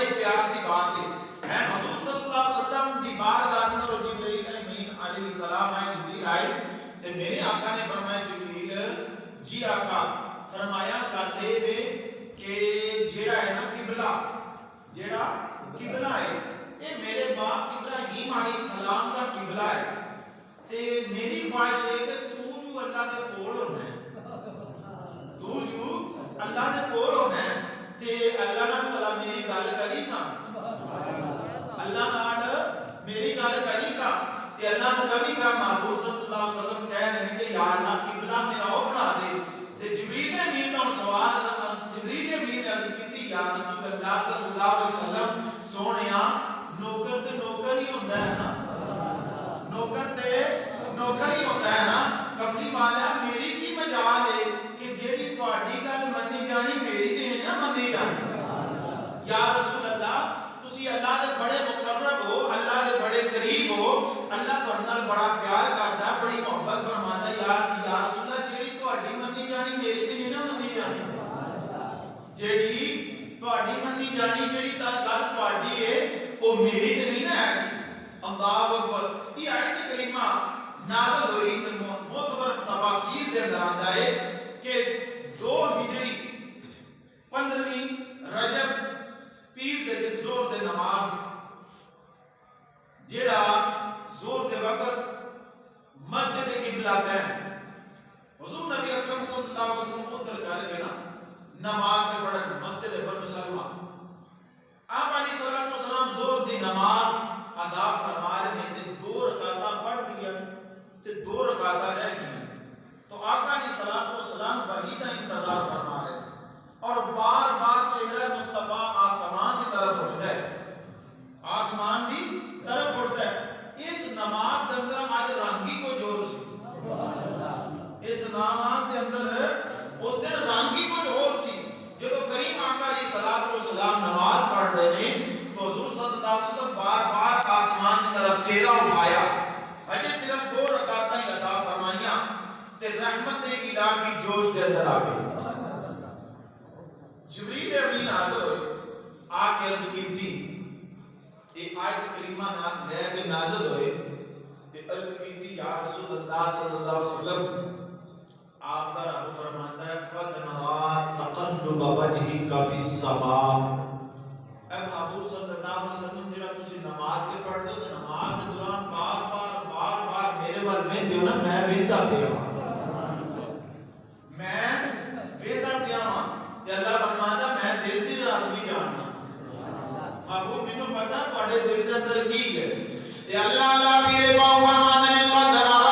ہی پیار کی بات ہے حضور صلی اللہ علیہ وسلم دی بارگاہ اندر جبرائیل امین علیہ السلام آئے، جبرائیل آئے تے میرے آقا نے فرمایا جبرائیل جی آقا، فرمایا کر لے وے کہ جیڑا ہے نا قبلہ، جیڑا قبلہ ہے یہ میرے باپ ابراہیم علیہ السلام کا قبلہ ہے تے میری خواہش ہے کہ تو جو اللہ دے کول ہونا ہے، تو جو اللہ دے کول ہونا ہے تے اللہ نال بھلا میری گل کری تھا، اللہ نال میری گل کری تھا تے اللہ نے کبھی کہا محبوب صلی اللہ علیہ وسلم کہہ رہے کہ یا اللہ قبلہ میرا وہ بنا دے تے جبریل امین نے سوال جبریل امین نے عرض کی یا رسول اللہ صلی اللہ علیہ وسلم سونیا نوکر تے نوکر ہی ہوتا ہے نا، نوکر تے نوکر ہی ہوتا ہے نا، کملی والا میری کی مجال ہے کہ جیڑی تہاڈی گل منی جانی میری تے نہ منی جانی، یا رسول اللہ تسی اللہ دے بڑے مقرب ہو، اللہ دے بڑے قریب ہو، اللہ تہاڈے نال بڑا پیار کردا، بڑی محبت فرماندا، یا رسول اللہ جیڑی تہاڈی منی جانی میری تے نہ منی جانی، جیڑی تہاڈی منی جانی جیڑی تا گل تہاڈی ہے او میری تے نہیں نہ ہے۔ اللہ اکبر۔ یہ آیت کریمہ نازل ہوئی تے معتبر تفاسیر دے اندر آندا ہے کہ 2 ہجری 15ویں رجب پیر دے دن زور دے نماز جیڑا زور دے وقت مسجد قبلہ ہے حضور نبی اکرم صلی اللہ علیہ وسلم ادھر کر کے نا نماز میں پڑھن مسجد بنو سلمہ، آپ علیہ السلام والسلام زور دی نماز ادا فرما رہے تے 2 رکعتاں پڑھ دیا تے 2 رکعتاں رہ گئی، تو آقا علیہ الصلوۃ والسلام وحی کا انتظار فرما رہے تھے اور بار بار چہرہ مصطفیٰ آسمان کی طرف اٹھتا ہے، آسمان کی طرف اٹھتا ہے۔ اس نماز کے اندر آج رانگی کو جوڑ سی، اس نماز کے اندر اس دن رانگی کو جوڑ سی، جب کریم آقا علیہ الصلوۃ والسلام نماز پڑھ رہے ہیں تو حضور صلی اللہ علیہ وسلم بار بار آسمان کی طرف چہرہ اٹھایا، اجے صرف 2 رکعتیں ہی ادا فرمائیاں تے رحمت الہی جوش دے اندر آ گئی۔ جبریل امین حاضر ہوئے، آ کے عرض کی تھی یہ آیت کریمہ لے کے نازل ہوئے تے عرض کی تھی یا رسول اللہ صلی اللہ علیہ وسلم آپ کا رب فرماتا ہے قد نرى تقلب وجهك في السماء، اے محبوب صلی اللہ علیہ وسلم جڑا تسی نماز کے پڑھ دو تے نماز کے دوران بار بار میرے ول ویندے ہو نا، میں ویندا پیا ہاں، میں ویندا پیا ہاں تے اللہ فرماتا میں دل دی راز بھی جاننا، محبوب مینوں پتہ تواڈے دل دے اندر کی ہے تے اللہ پیر باو فرماتے ہیں قد نرى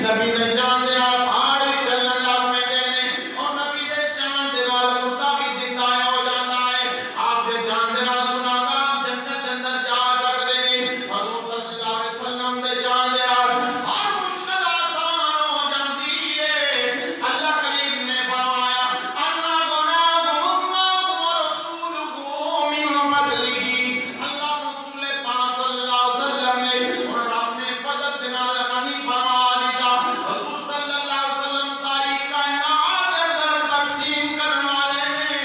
نبی دے جان دے نال پہاڑ بھی چلن لگ پیندے نے اور نبی دے جان دے نال مردہ بھی زندہ ہو جاندا ہے آپ دے جان دے نال گناہگار جنت دے اندر جا سکدے نے حضور صلی اللہ علیہ وسلم دے جان دے نال ہر مشکل آسان ہو جاندی ہے اللہ کریم نے فرمایا اللہ غناکم اللہ ورسولہ من فضلہ اللہ رسول پاک صلی اللہ علیہ وسلم نے اور اپنے فضل دے نال غنی فرما دیتا حضور صلی اللہ علیہ وسلم ساری کائنات دے اندر تقسیم کرنے والے نے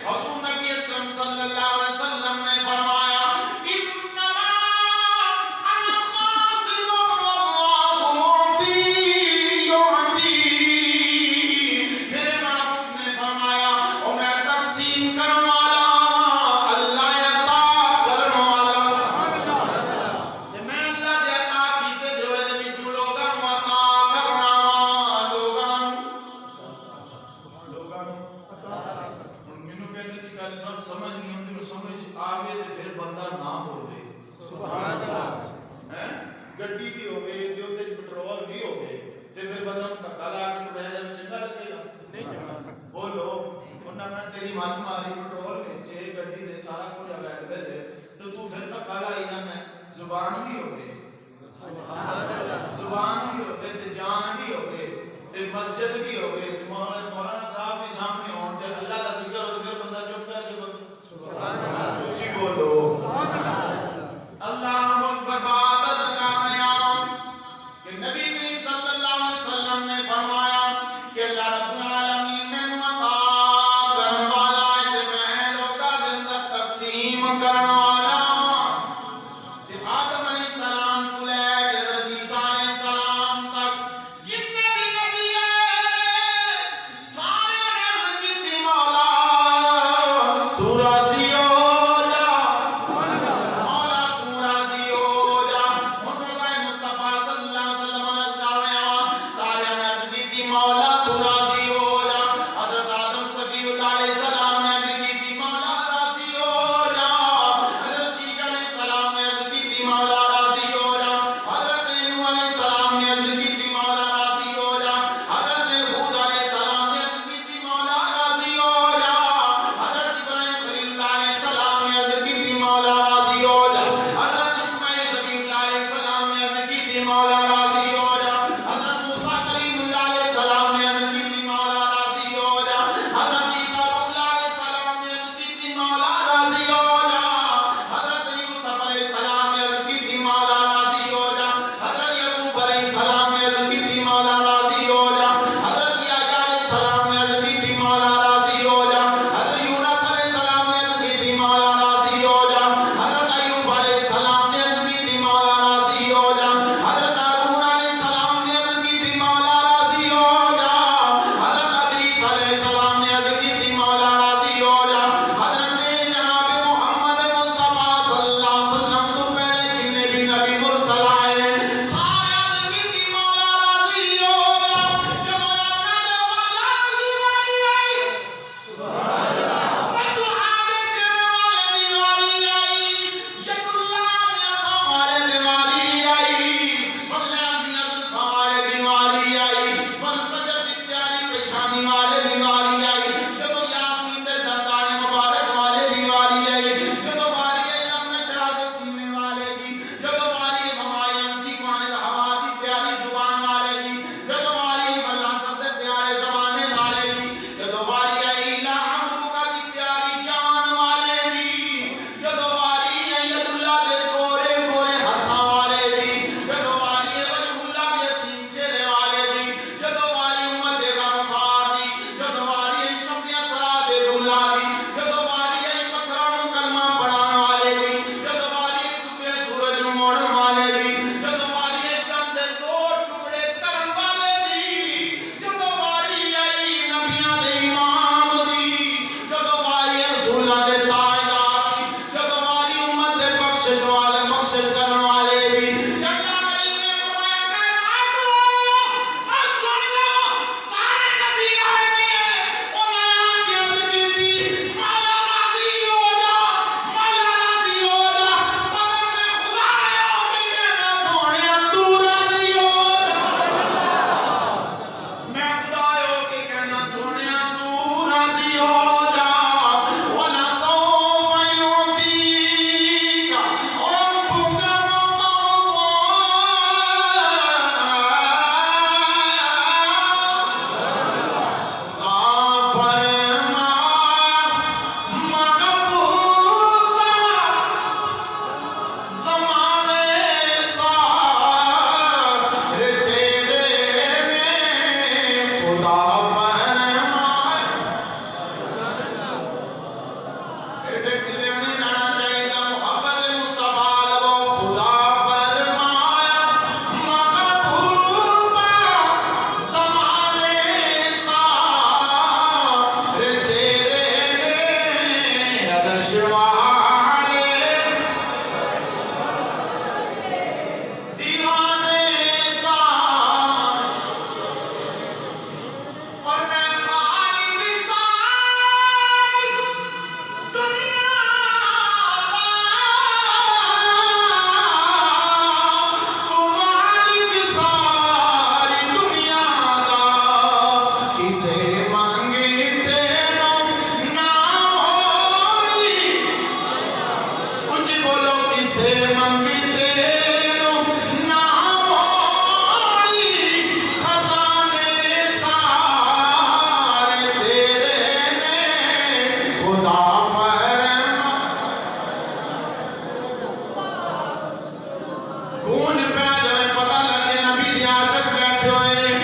حضور نبی اکرم صلی اللہ علیہ وسلم نے فرمایا انما انا قاسم واللہ معطی یعطی میرے محبوب نے فرمایا اور میں تقسیم کرنے والا اللہ عطا کرنے والا تے میں اللہ دے عطا کیتے جو دے وچ لوکاں نوں عطا کرنا لوکاں ہن مینوں کہندے کہ گل سب سمجھ نہیں ہوندی سمجھ آوے تے پھر بندہ نہ بولے سبحان اللہ ہیں گڈی بھی ہوے تے اودے وچ پٹرول بھی ہوے تے پھر بندہ نوں دھکا لا کے ٹرے جاوے چنگا لگے گا بولو انہاں نے تیری مات ماری پٹرول وچ گڈی دے سارا کچھ اویلیبل ہے تو تو پھر دھکا لائی جانا ہے زبان بھی ہوے زبان بھی ہوے تے جان بھی ہوے تے مسجد بھی ہوے تے مولانا صاحب بھی سامنے ہون تے اللہ دا ذکر ہو تے پھر بندہ چپ کر کے سبحان اللہ اسی بولو اللہ اکبر بات کامیاب کہ نبی کریم صلی اللہ علیہ وسلم نے فرمایا کہ اللہ رب العالمین مینوں عطا کرن والا ہے تے میں لوکاں دے اندر تقسیم کرن والا تے آدم علیہ السلام تو لے کے حضرت عیسیٰ علیہ السلام تک جتنے بھی نبی آئے سارے نے عرض کیتی مولا تو راضی ہو جا مولا تو راضی ہو جا ہن رضا مصطفیٰ صلی اللہ علیہ وسلم عرض کر رہے ہیں سارے نے عرض کیتی مولا تو راضی ہو جا حضرت آدم صفی اللہ علیہ السلام نے عرض کیتی مولا راضی ہو جا حضرت شیش علیہ السلام نے عرض کیتی مولا راضی ہو جا حضرت نوح علیہ السلام نے عرض کیتی مولا راضی ہو جا حضرت ہود علیہ السلام نے عرض کیتی مولا راضی ہو جا حضرت ابراہیم خلیل اللہ علیہ السلام نے عرض کیتی مولا راضی ہو جا حضرت اسماعیل ذبیح اللہ علیہ السلام نے عرض کیتی مولا راضی ہو جا حضرت موسیٰ کلیم اللہ علیہ السلام نے عرض کیتی بیٹھے ہوئے ہیں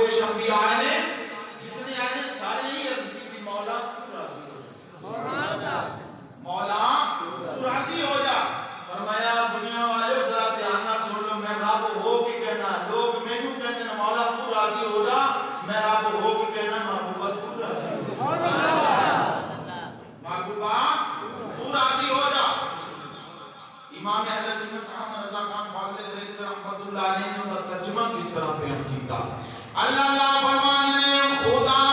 درویش انبیاء آئے نے جتنے آئے نے سارے ہی عرض کی تھی مولا تو راضی ہو جا، مولا تو راضی ہو جا. فرمایا دنیا والے ذرا دھیان نال سن لو، میں رب ہو کے کہنا، لوگ مینوں کہتے ہیں مولا تو راضی ہو جا، میں رب ہو کے کہنا محبوبہ تو راضی ہو جا، محبوبہ تو راضی ہو جا. امام اہل سنت احمد رضا خان فاضل بریلوی رحمۃ اللہ علیہ نے ان کا ترجمہ کس طرح بیان کیتا. اللہ اللہ فرمانے خدا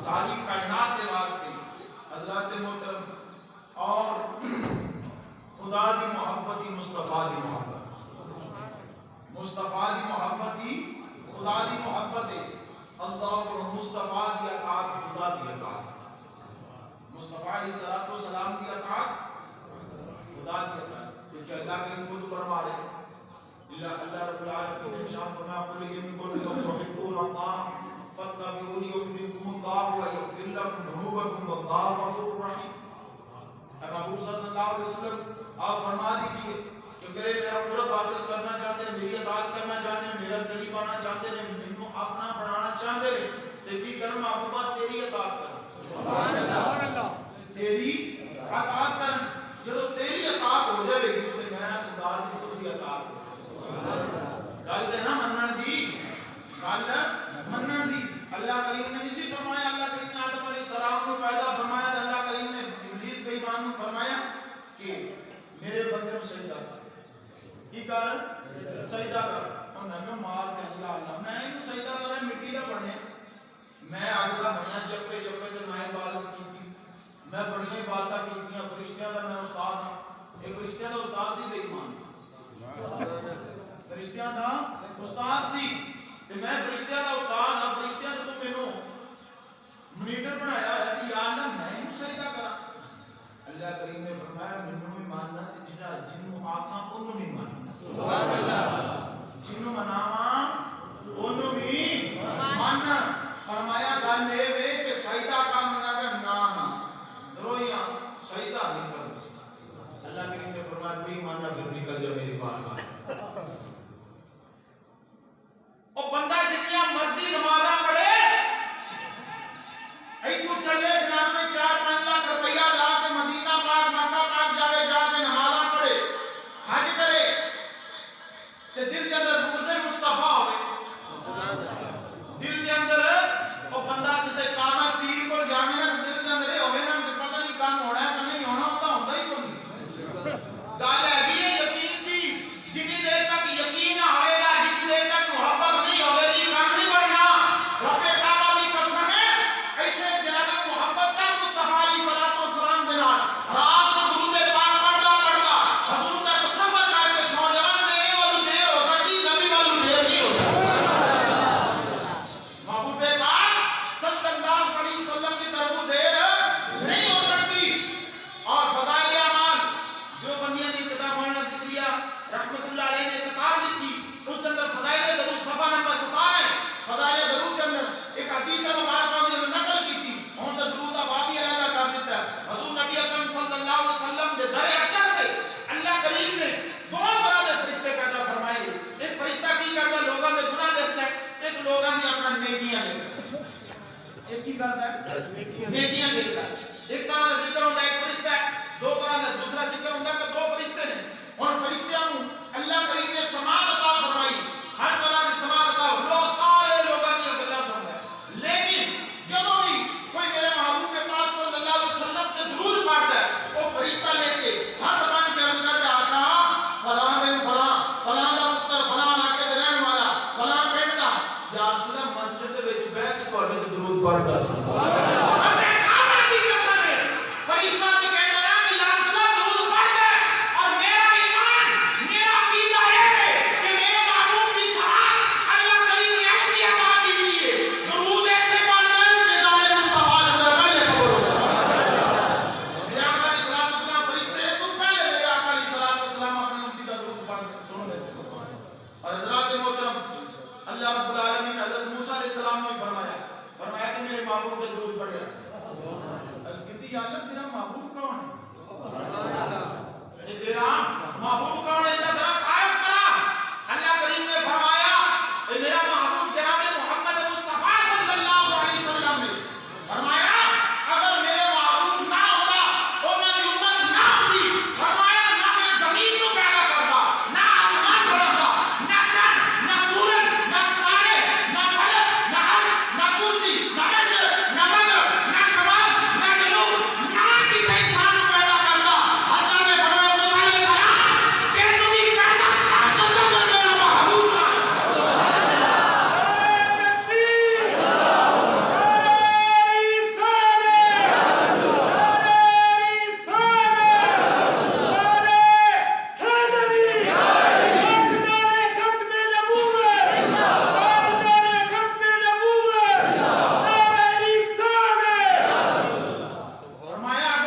ساری کائنات کے واسطے حضرات محترم اور خدا دی محبت ہی مصطفیٰ دی محبت، مصطفیٰ دی محبت ہی خدا دی محبت ہے. اللہ اور مصطفیٰ دی اطاعت خدا دی اطاعت، مصطفیٰ علیہ الصلوۃ والسلام دی اطاعت خدا دی اطاعت. کیونکہ اللہ کریم خود فرما رہے اللہ رب العالمین نے ارشاد فرمایا قل ان کنتم تحبون اللہ فاتبعونی یحببکم اللہ ویغفر لکم ذنوبکم واللہ غفور رحیم. محبوب صلی اللہ علیہ وسلم آپ فرما دیجئے کہ اگر میرا قرب حاصل کرنا چاہتے ہیں، میری اطاعت کرنا چاہتے ہیں، میرا قریب آنا چاہتے ہیں، مجھے اپنا بنانا چاہتے ہیں، تو کرم محبوبہ تیری اطاعت کریں، سبحان اللہ، تیری اطاعت کریں. جب تیری اطاعت ہو جائے گی تو میں خدا دی خود دی اطاعت گل تے نہ منن دی، گل منن دی. اللہ کریم نے اسی فرمایا، اللہ کریم نے آدم علیہ السلام کو پیدا فرمایا تو اللہ کریم نے ابلیس بے ایمان کو فرمایا کہ میرے بندے کو سجدہ کر. کی کر؟ سجدہ کر. انہاں نے مار تے اللہ میں اینو سجدہ کرے مٹی دا بنیا، میں اگ دا بنیا، چپے چپے تے میں عبادت کیتی، میں بڑی عبادتاں کیتیاں، فرشتیاں دا میں استاد ہاں. اے فرشتیاں دا استاد سی بے ایمان، فرشتیاں دا استاد سی تے میں فرشتیاں دا استاد ہاں. فرشتیاں تے تو مینوں مانیٹر بنایا ہے کہ یا اللہ میں اینو سجدہ کراں. اللہ کریم نے فرمایا مینوں بھی ماننا تے جڑا جنوں آکھاں اونوں بھی ماننا، سبحان اللہ، جنوں مناواں اونوں بھی ماننا. فرمایا گل اے وے کہ سجدہ کرنا کا نام درویاں سجدہ نہیں کرنا. اللہ کریم نے فرمایا کوئی ماننا پھر نکل جا میری بات. اور بندہ جتنی مرضی نمازاں پڑھے، ایتھوں چلے جناب میں 4-5 لاکھ روپیہ لا کے مدینہ پاک مکہ پاک جاوے، جا کے نمازاں پڑھے، حج کرے تے دل کے اندر بغض مصطفیٰ ہوئے، دل کے اندر وہ بندہ کسے کامل پیر کو جاوے نا دل کے اندر ہوئے نا کہ پتہ نہیں کام ہونا ہے کہ نہیں ہونا، ہوتا ہی کوئی نہیں. گل ہے یقین دی، جنی دیر تک یقین نہ ہوئے گا، جنی دیر تک محبت نہیں ہوئے گی، کام نہیں بڑھنا. رب کعبہ دی قسم ہے ایتھے جناب محبت کا مصطفیٰ علیہ الصلوۃ والسلام دے نال رات کو درود پاک پڑھدا پڑھدا حضور دا تصور کر کے سو جاواں تے اے والو دیر ہو سکتی، نبی والو دیر نہیں ہو سکتی. محبوب پاک صلی اللہ علیہ وسلم کی طرف دیر نہیں ہو سکتی. اور فضائل اعمال جو بندیاں دی کتاب مولانا ذکریہ رحمۃ اللہ علیہ نے کتاب لکھی، اس کے اندر فضائل درود صفحہ نمبر 17 ہے. فضائل درود کے اندر ایک حدیث مبارکہ میں نقل کی تھی، ہن تے درود دا باب ہی علیحدہ کر دیتا ہے. حضور نبی اکرم صلی اللہ علیہ وسلم دے در اقدس سے اللہ کریم نے دو طرح دے فرشتے پیدا فرمائے. ایک فرشتہ کی کرتا ہے لوگاں دے گناہ لکھتا ہے، ایک لوگاں دی اپنا نیکیاں لکھتا ہے. ایک کی کرتا ہے نیکیاں لکھتا ہے. ایک طرح دا ذکر ہوندا ہے ایک فرشتہ ہے، دو طرح دا دوسرا ذکر ہوندا ہے کہ دو فرشتے نے. پڑھتا سی اور اپنے کعبہ کی قسم ہے فرشتہ تے کہندا ہے کہ یا رسول اللہ درود پڑھ دے اور میرا ایمان میرا عقیدہ ہے کہ میرے محبوب کی سوال اللہ کریم نے ایسی عطا کی ہے درود ایسے پڑھنا ہے کہ ظاہر مصطفیٰ اندر پہلے خبر ہو جائے میرے آقا علیہ السلام فرشتے ہیں تو پہلے میرے آقا علیہ السلام اپنی امتی کا درود پڑھ سن لیتے اور حضرات محترم اللہ رب العالمین حضرت موسیٰ علیہ السلام نے فرمایا کہ میرے محبوب کے درود پڑھ جائے عرض کی تھی یا اللہ